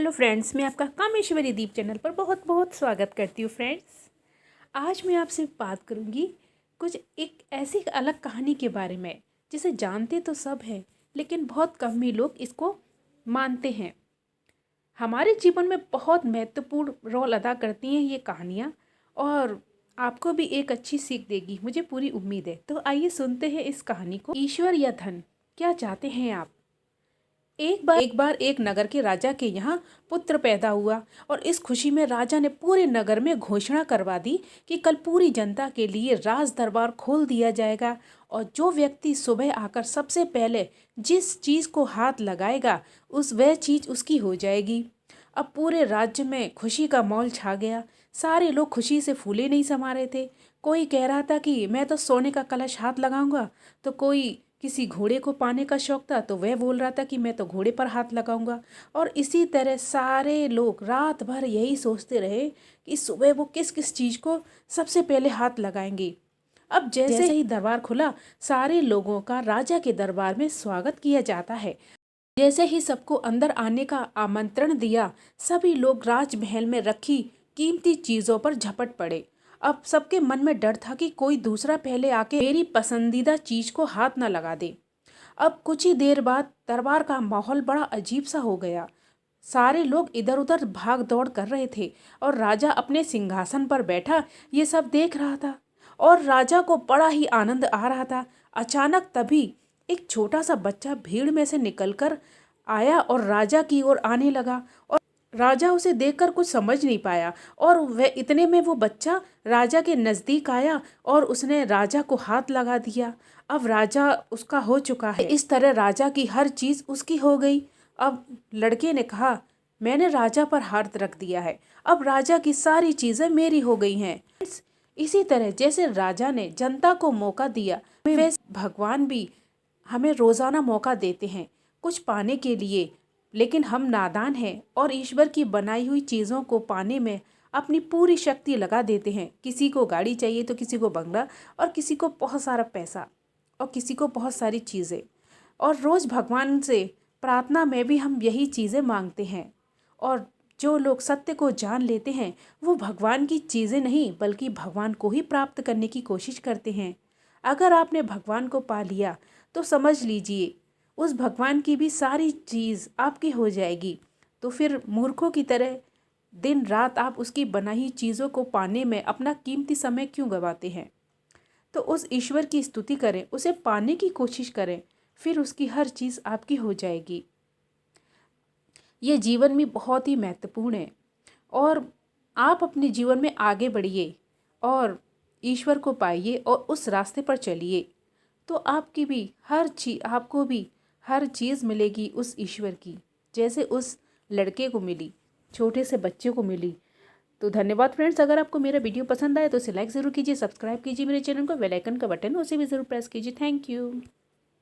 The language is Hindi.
हेलो फ्रेंड्स, मैं आपका कामेश्वरी दीप चैनल पर बहुत बहुत स्वागत करती हूँ। फ्रेंड्स, आज मैं आपसे बात करूँगी कुछ एक ऐसी अलग कहानी के बारे में जिसे जानते तो सब हैं, लेकिन बहुत कम ही लोग इसको मानते हैं। हमारे जीवन में बहुत महत्वपूर्ण रोल अदा करती हैं ये कहानियाँ और आपको भी एक अच्छी सीख देगी, मुझे पूरी उम्मीद है। तो आइए सुनते हैं इस कहानी को। ईश्वर या धन, क्या चाहते हैं आप? एक बार एक नगर के राजा के यहाँ पुत्र पैदा हुआ और इस खुशी में राजा ने पूरे नगर में घोषणा करवा दी कि कल पूरी जनता के लिए राज दरबार खोल दिया जाएगा और जो व्यक्ति सुबह आकर सबसे पहले जिस चीज को हाथ लगाएगा वह चीज उसकी हो जाएगी। अब पूरे राज्य में खुशी का माहौल छा गया। सारे लोग खुशी से फूले नहीं समा रहे थे। कोई कह रहा था कि मैं तो सोने का कलश हाथ लगाऊंगा, तो कोई किसी घोड़े को पाने का शौक था तो वह बोल रहा था कि मैं तो घोड़े पर हाथ लगाऊंगा। और इसी तरह सारे लोग रात भर यही सोचते रहे कि सुबह वो किस किस चीज़ को सबसे पहले हाथ लगाएंगे। अब जैसे ही दरबार खुला, सारे लोगों का राजा के दरबार में स्वागत किया जाता है। जैसे ही सबको अंदर आने का आमंत्रण दिया, सभी लोग राजमहल में रखी कीमती चीज़ों पर झपट पड़े। अब सबके मन में डर था कि कोई दूसरा पहले आके मेरी पसंदीदा चीज को हाथ न लगा दे। अब कुछ ही देर बाद दरबार का माहौल बड़ा अजीब सा हो गया। सारे लोग इधर उधर भाग दौड़ कर रहे थे और राजा अपने सिंहासन पर बैठा ये सब देख रहा था और राजा को बड़ा ही आनंद आ रहा था। अचानक तभी एक छोटा सा बच्चा भीड़ में से निकलकर आया और राजा की ओर आने लगा और राजा उसे देखकर कुछ समझ नहीं पाया और वह इतने में वो बच्चा राजा के नज़दीक आया और उसने राजा को हाथ लगा दिया। अब राजा उसका हो चुका है। इस तरह राजा की हर चीज़ उसकी हो गई। अब लड़के ने कहा, मैंने राजा पर हाथ रख दिया है, अब राजा की सारी चीज़ें मेरी हो गई हैं। इसी तरह जैसे राजा ने जनता को मौका दिया, वैसे भगवान भी हमें रोज़ाना मौका देते हैं कुछ पाने के लिए, लेकिन हम नादान हैं और ईश्वर की बनाई हुई चीज़ों को पाने में अपनी पूरी शक्ति लगा देते हैं। किसी को गाड़ी चाहिए तो किसी को बंगला और किसी को बहुत सारा पैसा और किसी को बहुत सारी चीज़ें। और रोज़ भगवान से प्रार्थना में भी हम यही चीज़ें मांगते हैं। और जो लोग सत्य को जान लेते हैं वो भगवान की चीज़ें नहीं बल्कि भगवान को ही प्राप्त करने की कोशिश करते हैं। अगर आपने भगवान को पा लिया तो समझ लीजिए उस भगवान की भी सारी चीज़ आपकी हो जाएगी। तो फिर मूर्खों की तरह दिन रात आप उसकी बनाई चीज़ों को पाने में अपना कीमती समय क्यों गंवाते हैं? तो उस ईश्वर की स्तुति करें, उसे पाने की कोशिश करें, फिर उसकी हर चीज़ आपकी हो जाएगी। ये जीवन में बहुत ही महत्वपूर्ण है और आप अपने जीवन में आगे बढ़िए और ईश्वर को पाइए और उस रास्ते पर चलिए, तो आपकी भी आपको भी हर चीज़ मिलेगी उस ईश्वर की, जैसे उस लड़के को मिली, छोटे से बच्चे को मिली। तो धन्यवाद फ्रेंड्स। अगर आपको मेरा वीडियो पसंद आए तो इसे लाइक ज़रूर कीजिए, सब्सक्राइब कीजिए मेरे चैनल को, बेल आइकन का बटन उसे भी ज़रूर प्रेस कीजिए। Thank you.